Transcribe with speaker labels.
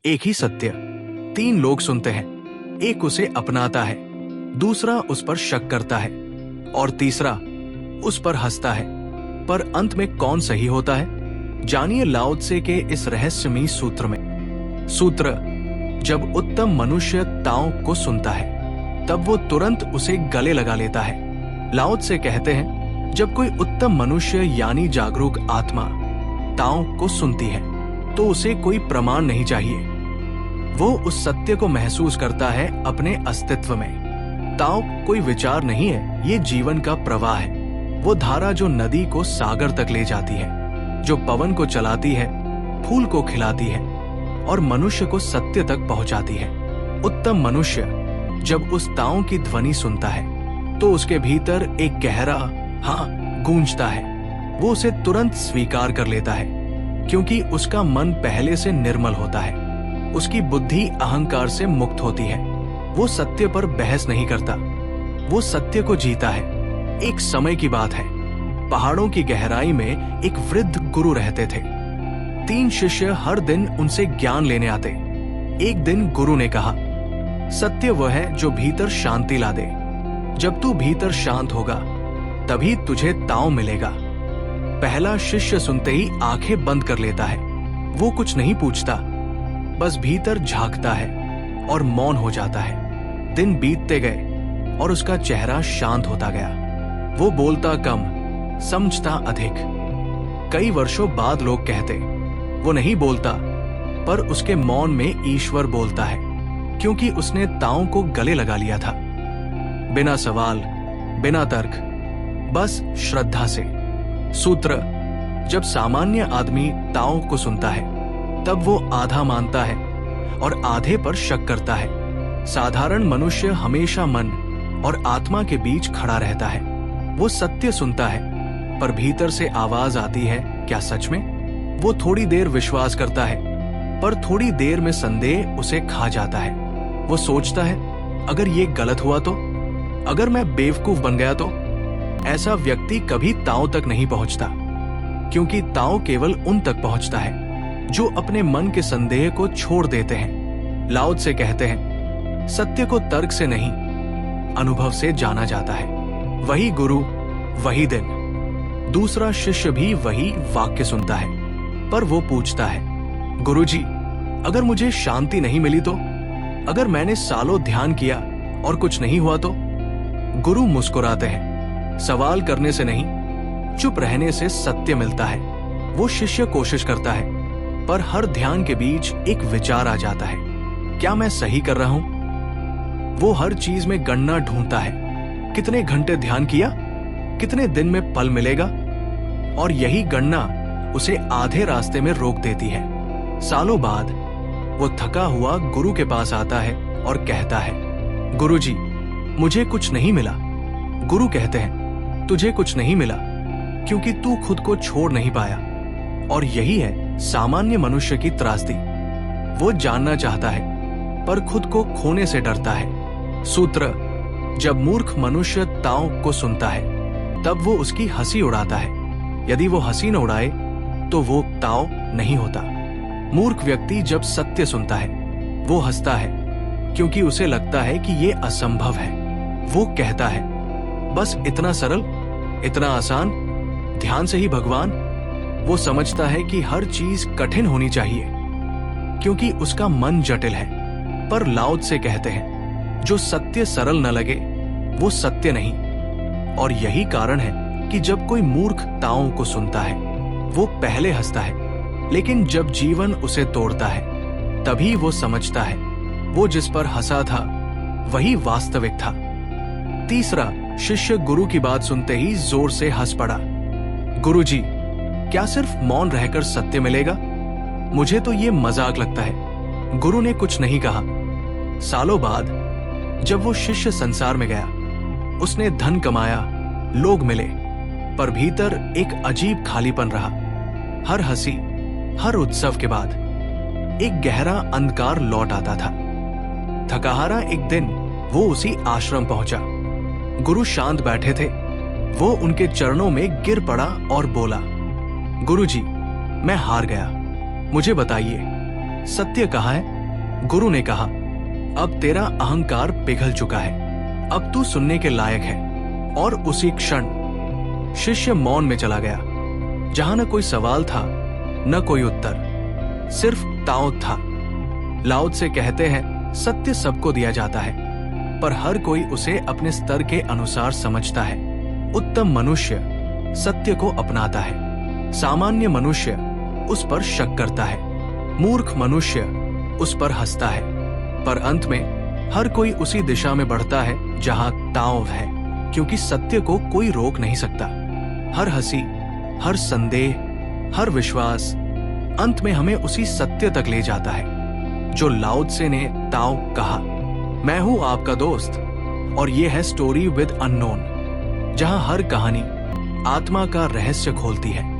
Speaker 1: एक ही सत्य 3 लोग सुनते हैं। एक उसे अपनाता है, दूसरा उस पर शक करता है और तीसरा उस पर हंसता है। पर अंत में कौन सही होता है? जानिए लाओ त्से के इस रहस्यमयी सूत्र में। सूत्र: जब उत्तम मनुष्य ताओ को सुनता है तब वो तुरंत उसे गले लगा लेता है। लाओ त्से कहते हैं, जब कोई उत्तम मनुष्य यानी जागरूक आत्मा ताओ को सुनती है तो उसे कोई प्रमाण नहीं चाहिए। वो उस सत्य को महसूस करता है अपने अस्तित्व में। ताओ कोई विचार नहीं है, ये जीवन का प्रवाह है। वो धारा जो नदी को सागर तक ले जाती है, जो पवन को चलाती है, फूल को खिलाती है और मनुष्य को सत्य तक पहुंचाती है। उत्तम मनुष्य जब उस ताओ की ध्वनि सुनता है तो उसके भीतर एक गहरा हाँ गूंजता है। वो उसे तुरंत स्वीकार कर लेता है क्योंकि उसका मन पहले से निर्मल होता है। उसकी बुद्धि अहंकार से मुक्त होती है। वो सत्य पर बहस नहीं करता, वो सत्य को जीता है। एक समय की बात है, पहाड़ों की गहराई में एक वृद्ध गुरु रहते थे। 3 शिष्य हर दिन उनसे ज्ञान लेने आते। एक दिन गुरु ने कहा, सत्य वह है जो भीतर शांति ला दे। जब तू भीतर शांत होगा तभी तुझे ताओ मिलेगा। पहला शिष्य सुनते ही आंखें बंद कर लेता है। वो कुछ नहीं पूछता, बस भीतर झांकता है और मौन हो जाता है। दिन बीतते गए और उसका चेहरा शांत होता गया। वो बोलता कम, समझता अधिक। कई वर्षों बाद लोग कहते, वो नहीं बोलता पर उसके मौन में ईश्वर बोलता है, क्योंकि उसने ताओ को गले लगा लिया था। बिना सवाल, बिना तर्क, बस श्रद्धा से। सूत्र: जब सामान्य आदमी ताओ को सुनता है तब वो आधा मानता है और आधे पर शक करता है। साधारण मनुष्य हमेशा मन और आत्मा के बीच खड़ा रहता है। वो सत्य सुनता है पर भीतर से आवाज आती है, क्या सच में? वो थोड़ी देर विश्वास करता है पर थोड़ी देर में संदेह उसे खा जाता है। वो सोचता है, अगर ये गलत हुआ तो? अगर मैं बेवकूफ बन गया तो? ऐसा व्यक्ति कभी ताओ तक नहीं पहुंचता, क्योंकि ताओ केवल उन तक पहुंचता है जो अपने मन के संदेह को छोड़ देते हैं। लाओ त्से कहते हैं, सत्य को तर्क से नहीं, अनुभव से जाना जाता है। वही गुरु, वही दिन। दूसरा शिष्य भी वही वाक्य सुनता है, पर वो पूछता है, गुरुजी, अगर मुझे शांति नहीं मिली तो? अगर मैंने सालों ध्यान किया और कुछ नहीं हुआ तो? गुरु मुस्कुराते हैं, सवाल करने से नहीं, चुप रहने से सत्य मिलता है। वो शिष्य कोशिश करता है, पर हर ध्यान के बीच एक विचार आ जाता है, क्या मैं सही कर रहा हूं? वो हर चीज में गणना ढूंढता है, कितने घंटे ध्यान किया, कितने दिन में फल मिलेगा, और यही गणना उसे आधे रास्ते में रोक देती है। सालों बाद वो थका हुआ गुरु के पास आता है और कहता है, गुरुजी, मुझे कुछ नहीं मिला। गुरु कहते हैं, तुझे कुछ नहीं मिला क्योंकि तू खुद को छोड़ नहीं पाया। और यही है सामान्य मनुष्य की त्रासदी। वो जानना चाहता है पर खुद को खोने से डरता है। सूत्र: जब मूर्ख मनुष्य ताओ को सुनता है तब वो उसकी हंसी उड़ाता है। यदि वो हंसी न उड़ाए तो वो ताओ नहीं होता। मूर्ख व्यक्ति जब सत्य सुनता है वो हंसता है, क्योंकि उसे लगता है कि ये असंभव है। वो कहता है, बस इतना सरल, इतना आसान, ध्यान से ही भगवान। वो समझता है कि हर चीज कठिन होनी चाहिए, क्योंकि उसका मन जटिल है। पर लाओ त्से कहते हैं, जो सत्य सरल न लगे वो सत्य नहीं। और यही कारण है कि जब कोई मूर्ख ताओ को सुनता है वो पहले हंसता है, लेकिन जब जीवन उसे तोड़ता है तभी वो समझता है वो जिस पर हंसा था वही वास्तविक था। तीसरा शिष्य गुरु की बात सुनते ही जोर से हंस पड़ा। गुरुजी, क्या सिर्फ मौन रहकर सत्य मिलेगा? मुझे तो ये मजाक लगता है। गुरु ने कुछ नहीं कहा। सालों बाद जब वो शिष्य संसार में गया, उसने धन कमाया, लोग मिले, पर भीतर एक अजीब खालीपन रहा। हर हंसी, हर उत्सव के बाद एक गहरा अंधकार लौट आता था। थकाहारा एक दिन वो उसी आश्रम पहुंचा। गुरु शांत बैठे थे। वो उनके चरणों में गिर पड़ा और बोला, गुरुजी, मैं हार गया। मुझे बताइए, सत्य कहाँ है? गुरु ने कहा, अब तेरा अहंकार पिघल चुका है, अब तू सुनने के लायक है। और उसी क्षण शिष्य मौन में चला गया, जहां न कोई सवाल था न कोई उत्तर, सिर्फ ताओ था। लाओ त्से कहते हैं, सत्य सबको दिया जाता है, पर हर कोई उसे अपने स्तर के अनुसार समझता है। उत्तम मनुष्य सत्य को अपनाता है, सामान्य मनुष्य उस पर शक करता है, मूर्ख मनुष्य उस पर हंसता है, पर अंत में हर कोई उसी दिशा में बढ़ता है जहां ताओ है, क्योंकि सत्य को कोई रोक नहीं सकता। हर हंसी, हर संदेह, हर विश्वास अंत में हमें उसी सत्य तक ले जाता है जो लाओ त्से ने ताओ कहा। मैं हूं आपका दोस्त, और ये है स्टोरी विद अननोन, जहां हर कहानी आत्मा का रहस्य खोलती है।